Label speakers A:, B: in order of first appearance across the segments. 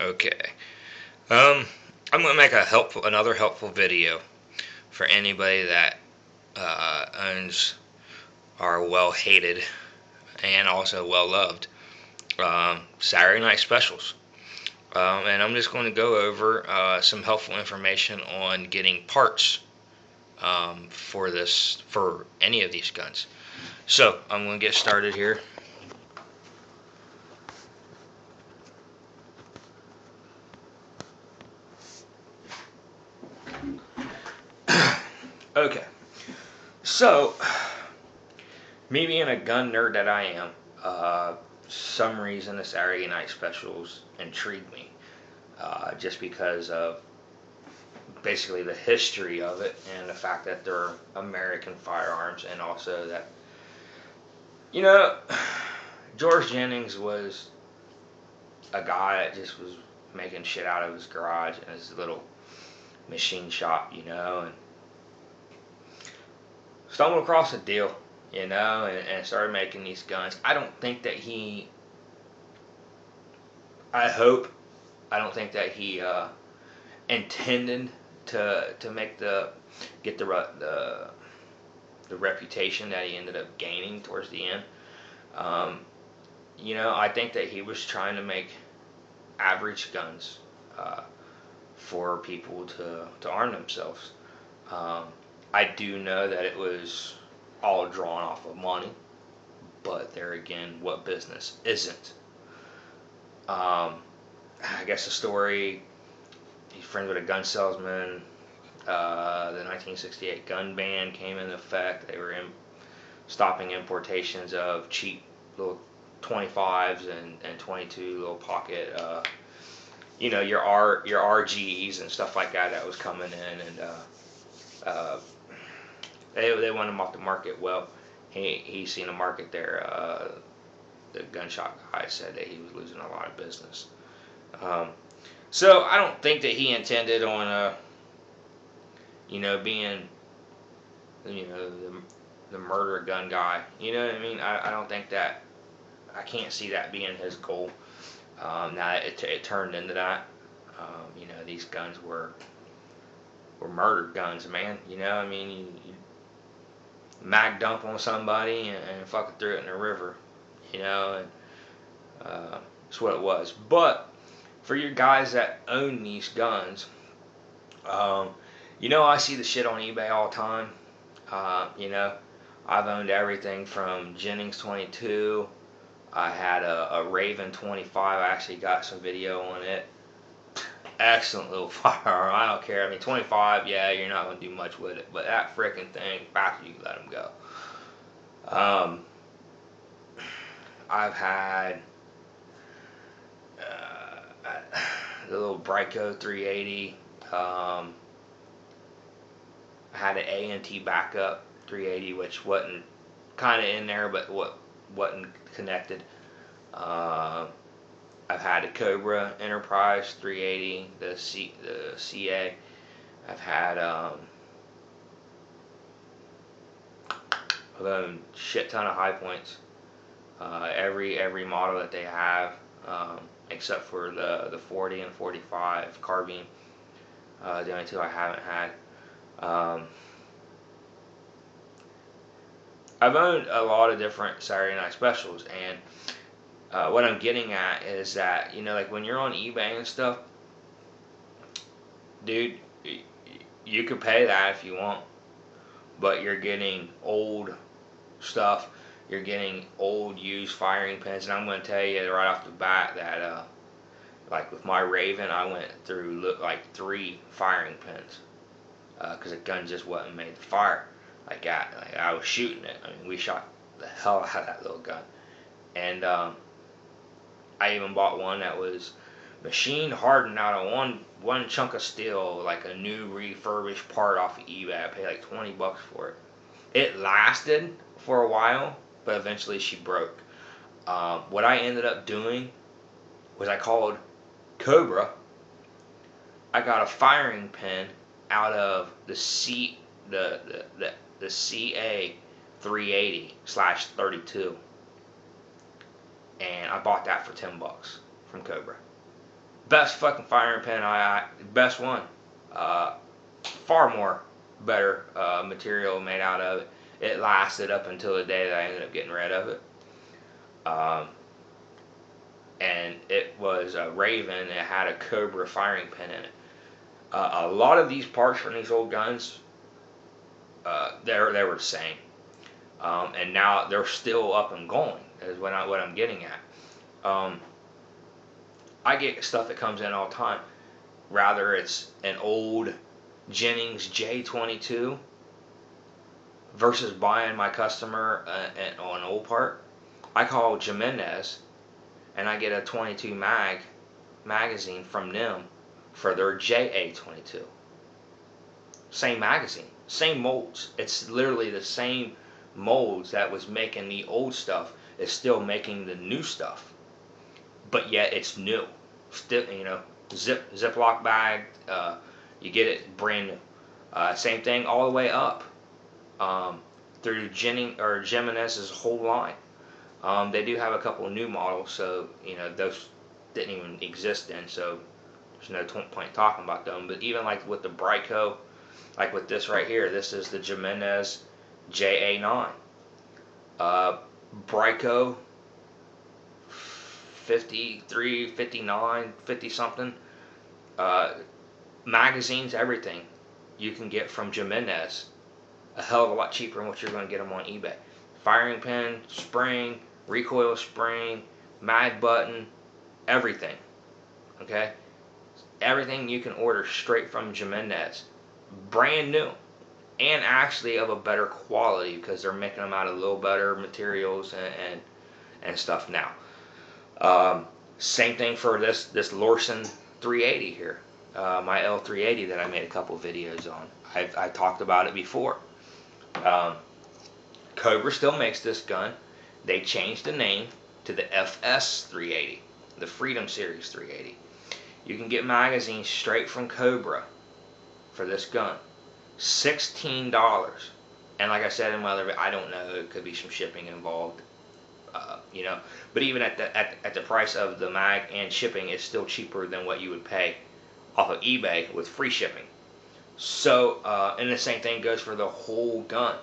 A: Okay. Um, I'm gonna make another helpful video for anybody that owns our well hated and also well loved Saturday night specials. And I'm just going to go over some helpful information on getting parts for any of these guns. So I'm going to get started here. Okay. So, me being a gun nerd that I am, some reason the Saturday night specials intrigue me, just because of basically the history of it and the fact that they're American firearms, and also that, you know, George Jennings was a guy that just was making shit out of his garage and his little machine shop, and stumbled across a deal, and started making these guns. I don't think that I don't think that he intended to get the reputation that he ended up gaining towards the end. Um, I think that he was trying to make average guns for people to arm themselves. Um, I do know that it was all drawn off of money, but there again, what business isn't? Um, I guess the story, he's friends with a gun salesman. The 1968 gun ban came into effect. They were stopping importations of cheap little 25s and 22 little pocket, your RGs and stuff like that was coming in, and uh, they wanted them off the market. Well, he seen a market there. The gun shop guy said that he was losing a lot of business. Um, so I don't think that he intended on being the murder gun guy. You know what I mean? I don't think that. I can't see that being his goal. Now it turned into that. These guns were murder guns, man. I mean, you mag dump on somebody and fucking threw it in the river. And that's what it was. But for your guys that own these guns, I see the shit on eBay all the time. I've owned everything from Jennings 22. I had a Raven 25. I actually got some video on it. Excellent little firearm. I don't care. I mean, 25, yeah, you're not going to do much with it. But that freaking thing, faster you can let them go. I've had the little Brico 380. I had an A&T backup 380, which wasn't kind of in there, but wasn't connected. I've had a Cobra Enterprise 380, the CA. I've had I've owned shit ton of High Points. Every model that they have, except for the 40 and 45 carbine. The only two I haven't had. I've owned a lot of different Saturday night specials, and what I'm getting at is that, like when you're on eBay and stuff, dude, you could pay that if you want, but you're getting old stuff. You're getting old used firing pins, and I'm going to tell you right off the bat that, like with my Raven, I went through like 3 firing pins because the gun just wasn't made to fire like that. Like I was shooting it. I mean, we shot the hell out of that little gun, and I even bought one that was machine hardened out of one chunk of steel, like a new refurbished part off of eBay. I paid like $20 for it. It lasted for a while, but eventually she broke. What I ended up doing was I called Cobra. I got a firing pin out of the CA 380/32, and I bought that for $10 from Cobra. Best fucking firing pin, best one. Far more better material made out of it. It lasted up until the day that I ended up getting rid of it. Um, and it was a Raven. It had a Cobra firing pin in it. A lot of these parts from these old guns, they were the same, and now they're still up and going. Is what I'm getting at. I get stuff that comes in all the time. Rather it's an old Jennings J22 versus buying my customer an old part. I call Jimenez and I get a 22 magazine from them for their JA22. Same magazine, same molds. It's literally the same molds that was making the old stuff is still making the new stuff, but yet it's new. Still, Ziploc bag. You get it brand new. Same thing all the way up through Jimenez's whole line. They do have a couple of new models, so those didn't even exist then, so there's no point talking about them. But even like with the Brico, like with this right here, this is the Jimenez JA9. Brico 53, 59, 50 something. Magazines, everything you can get from Jimenez a hell of a lot cheaper than what you're going to get them on eBay. Firing pin, spring, recoil spring, mag button, everything. Okay? Everything you can order straight from Jimenez. Brand new. And actually of a better quality because they're making them out of a little better materials and stuff now. Same thing for this Lorson 380 here. My L380 that I made a couple videos on. I talked about it before. Cobra still makes this gun. They changed the name to the FS 380, the Freedom Series 380. You can get magazines straight from Cobra for this gun. $16. And like I said in my other video, I don't know, it could be some shipping involved. But even at the price of the mag and shipping, it's still cheaper than what you would pay off of eBay with free shipping. So, and the same thing goes for the whole gun.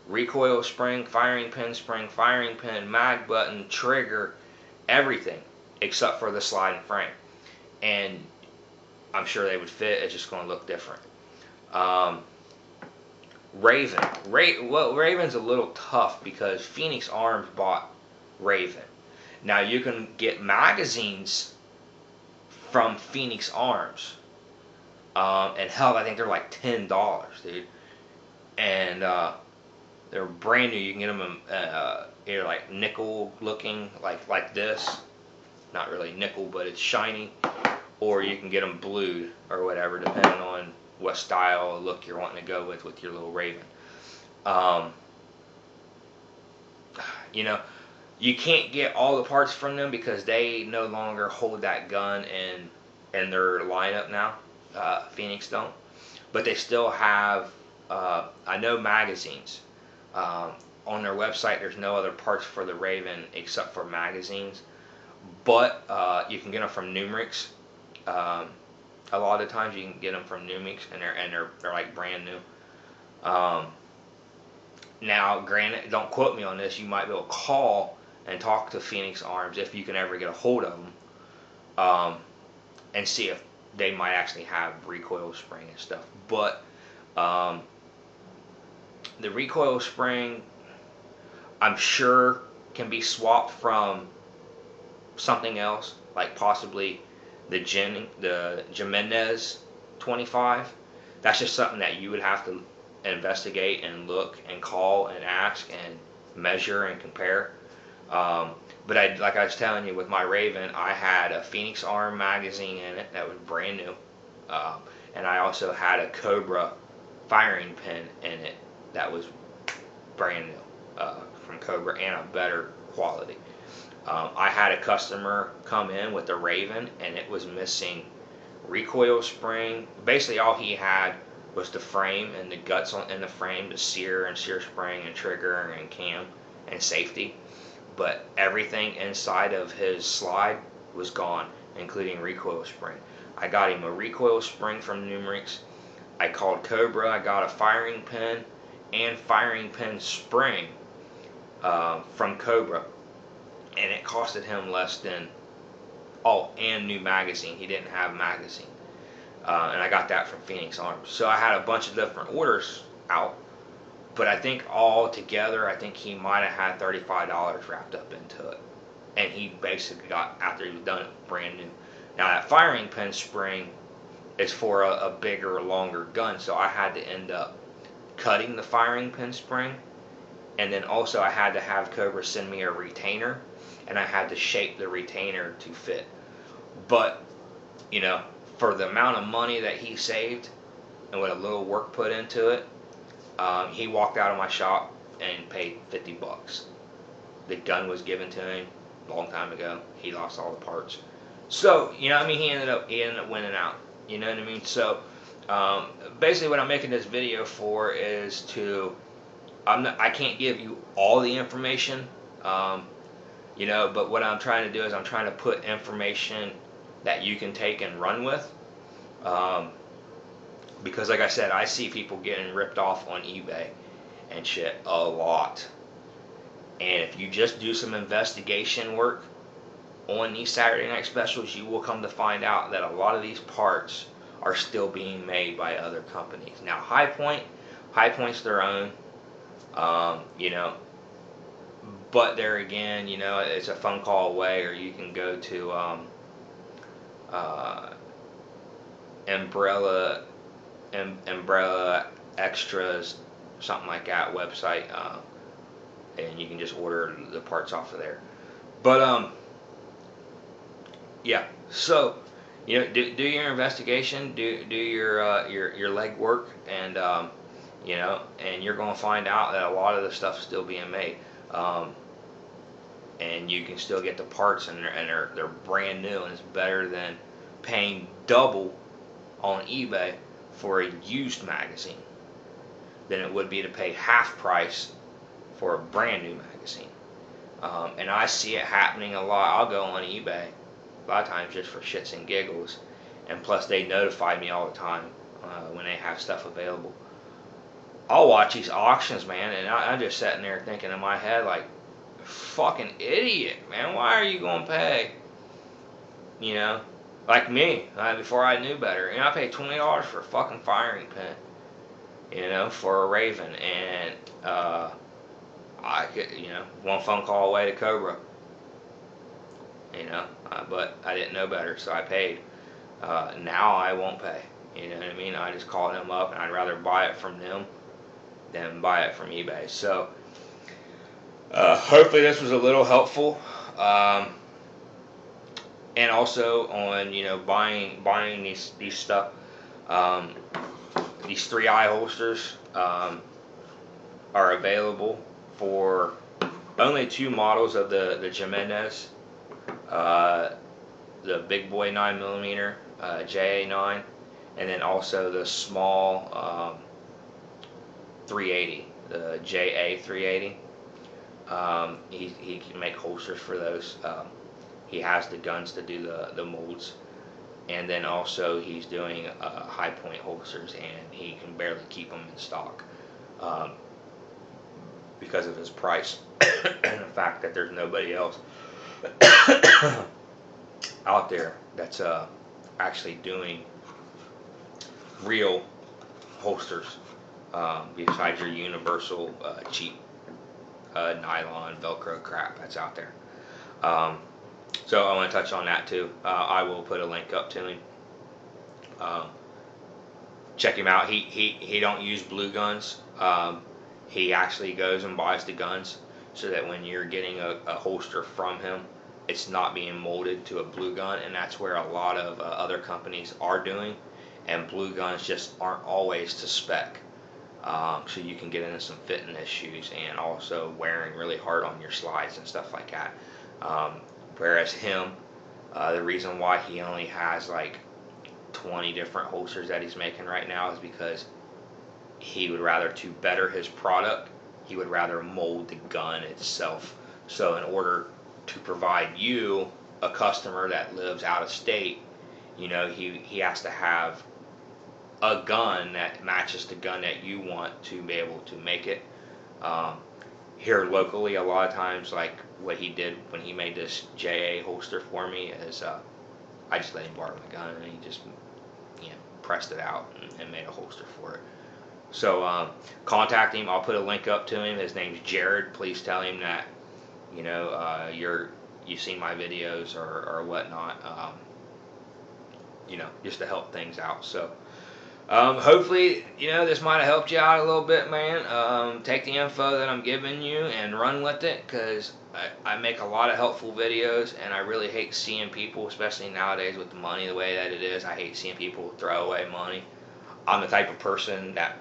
A: Recoil spring, firing pin, mag button, trigger, everything except for the sliding frame. And I'm sure they would fit, it's just going to look different. Raven. Raven's a little tough because Phoenix Arms bought Raven. Now you can get magazines from Phoenix Arms. And hell, I think they're like $10, dude. And they're brand new. You can get them either like nickel looking, like this. Not really nickel, but it's shiny. Or you can get them blued or whatever, depending on what style or look you're wanting to go with your little Raven. You can't get all the parts from them because they no longer hold that gun in their lineup now. Phoenix don't, but they still have I know magazines on their website. There's no other parts for the Raven except for magazines, but you can get them from Numrix. A lot of times you can get them from Numix, and they're like brand new. Now, granted, don't quote me on this. You might be able to call and talk to Phoenix Arms if you can ever get a hold of them, and see if they might actually have recoil spring and stuff. But the recoil spring, I'm sure, can be swapped from something else, like possibly the Jimenez 25. That's just something that you would have to investigate and look and call and ask and measure and compare. But like I was telling you, with my Raven, I had a Phoenix Arm magazine in it that was brand new. And I also had a Cobra firing pin in it that was brand new from Cobra and a better quality. I had a customer come in with a Raven and it was missing recoil spring. Basically all he had was the frame and the guts in the frame, the sear spring and trigger and cam and safety. But everything inside of his slide was gone. including recoil spring. I got him a recoil spring from Numerix. I called Cobra. I got a firing pin and firing pin spring from Cobra, and it costed him less than and new magazine. He didn't have magazine, and I got that from Phoenix Arms. So I had a bunch of different orders out, but I think all together, I think he might have had $35 wrapped up into it, and he basically got, after he was done, brand new. Now that firing pin spring is for a bigger, longer gun, so I had to end up cutting the firing pin spring, and then also I had to have Cobra send me a retainer, and I had to shape the retainer to fit. But, you know, for the amount of money that he saved and what a little work put into it, he walked out of my shop and paid $50. The gun was given to him a long time ago. He lost all the parts. So, you know what I mean? He ended up winning out. You know what I mean? So, basically what I'm making this video for is to, I can't give you all the information, you know, but what I'm trying to do is I'm trying to put information that you can take and run with, because like I said, I see people getting ripped off on eBay and shit a lot, and if you just do some investigation work on these Saturday night specials, you will come to find out that a lot of these parts are still being made by other companies. Now High Point's their own, you know, but there again, you know, it's a phone call away, or you can go to Umbrella Extras, something like that website, and you can just order the parts off of there. But yeah, so, you know, do your investigation, do your leg work, and you know, and you're going to find out that a lot of the stuff's still being made, and you can still get the parts, and they're brand new, and it's better than paying double on eBay for a used magazine than it would be to pay half price for a brand new magazine. And I see it happening a lot. I'll go on eBay a lot of times just for shits and giggles, and plus they notify me all the time when they have stuff available. I'll watch these auctions, man, and I'm just sitting there thinking in my head like, fucking idiot, man, why are you going to pay? You know, like me, before I knew better, you know, I paid $20 for a fucking firing pin, you know, for a Raven, and I could, you know, one phone call away to Cobra, you know, but I didn't know better, so I paid. Now I won't pay, you know what I mean? I just call them up, and I'd rather buy it from them than buy it from eBay. So hopefully this was a little helpful, and also on, you know, buying these stuff, these 3i holsters are available for only 2 models of the Jimenez, the big boy 9mm JA9, and then also the small 380, the JA 380. He can make holsters for those. He has the guns to do the molds, and then also he's doing High Point holsters, and he can barely keep them in stock because of his price and the fact that there's nobody else out there that's actually doing real holsters besides your universal cheap nylon Velcro crap that's out there. So I want to touch on that too. I will put a link up to him. Check him out. He don't use blue guns. He actually goes and buys the guns, so that when you're getting a holster from him, it's not being molded to a blue gun, and that's where a lot of other companies are doing, and blue guns just aren't always to spec. So you can get into some fitting issues, and also wearing really hard on your slides and stuff like that. Whereas him, the reason why he only has like 20 different holsters that he's making right now is because he would rather, to better his product, he would rather mold the gun itself. So in order to provide you a customer that lives out of state, he has to have a gun that matches the gun that you want to be able to make it. Um, Here locally, a lot of times, like what he did when he made this JA holster for me is I just let him borrow my gun and he just pressed it out and made a holster for it. So contact him. I'll put a link up to him. His name's Jared. Please tell him that you've seen my videos or whatnot. Just to help things out. So hopefully, this might have helped you out a little bit, man. Take the info that I'm giving you and run with it, because I make a lot of helpful videos, and I really hate seeing people, especially nowadays with the money the way that it is, I hate seeing people throw away money. I'm the type of person that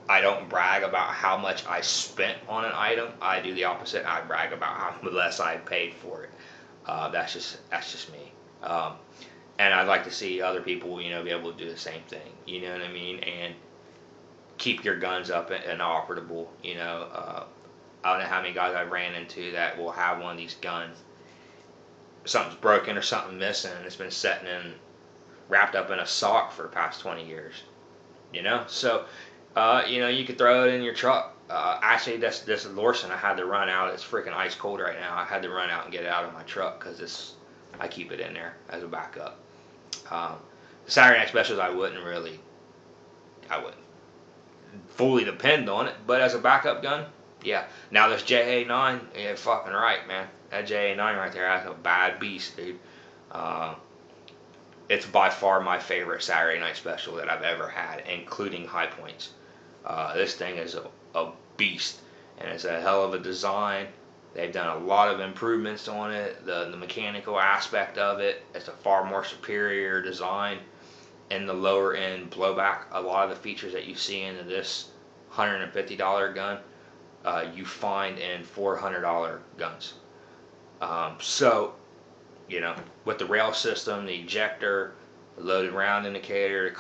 A: I don't brag about how much I spent on an item. I do the opposite. I brag about how less I paid for it. That's just me. And I'd like to see other people, be able to do the same thing. You know what I mean? And keep your guns up and operable. I don't know how many guys I've ran into that will have one of these guns. Something's broken or something missing, and it's been sitting wrapped up in a sock for the past 20 years. So, you could throw it in your truck. Actually, this Lorcen I had to run out. It's freaking ice cold right now. I had to run out and get it out of my truck because I keep it in there as a backup. The Saturday Night Specials, I wouldn't fully depend on it, but as a backup gun, yeah. Now this JA9, yeah, fucking right, man. That JA9 right there, that's a bad beast, dude. It's by far my favorite Saturday Night Special that I've ever had, including High Points. This thing is a beast, and it's a hell of a design. They've done a lot of improvements on it. The mechanical aspect of it, it's a far more superior design. In the lower end blowback, a lot of the features that you see in this $150 gun, you find in $400 guns. So, with the rail system, the ejector, the loaded round indicator,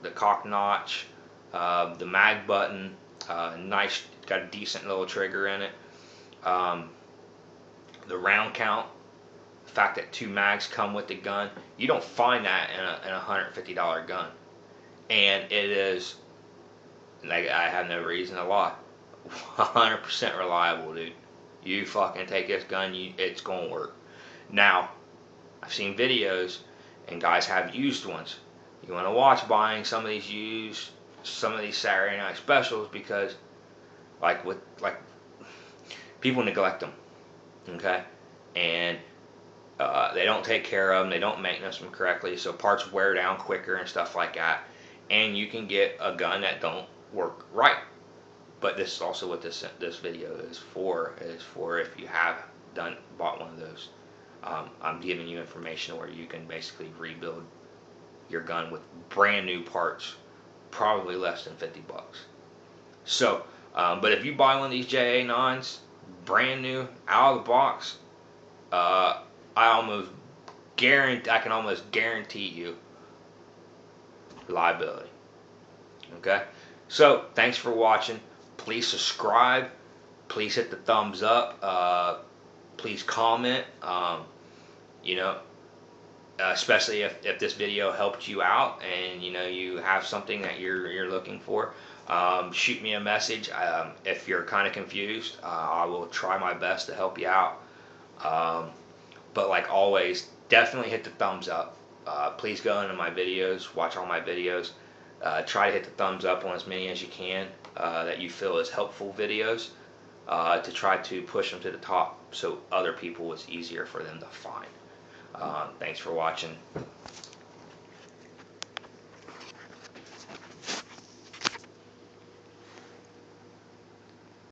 A: the cock notch, the mag button, nice, got a decent little trigger in it. The round count, the fact that 2 mags come with the gun, you don't find that in a $150 gun. And it is, like, I have no reason to lie, 100% reliable, dude. You fucking take this gun, it's gonna work. Now, I've seen videos and guys have used ones. You want to watch buying some of these Saturday Night Specials, because people neglect them. Okay, and they don't take care of them. They don't maintenance them correctly, so parts wear down quicker and stuff like that. And you can get a gun that don't work right. But this is also what this video is for. Is for if you have bought one of those. I'm giving you information where you can basically rebuild your gun with brand new parts, probably less than $50. So, but if you buy one of these JA9s, brand new, out of the box, I can almost guarantee you reliability. Okay, so thanks for watching. Please subscribe. Please hit the thumbs up. Please comment. Especially if this video helped you out and you have something that you're looking for. Shoot me a message. If you're kind of confused, I will try my best to help you out. But like always, definitely hit the thumbs up. Please go into my videos, watch all my videos. Try to hit the thumbs up on as many as you can that you feel is helpful videos, to try to push them to the top so other people, it's easier for them to find. Thanks for watching.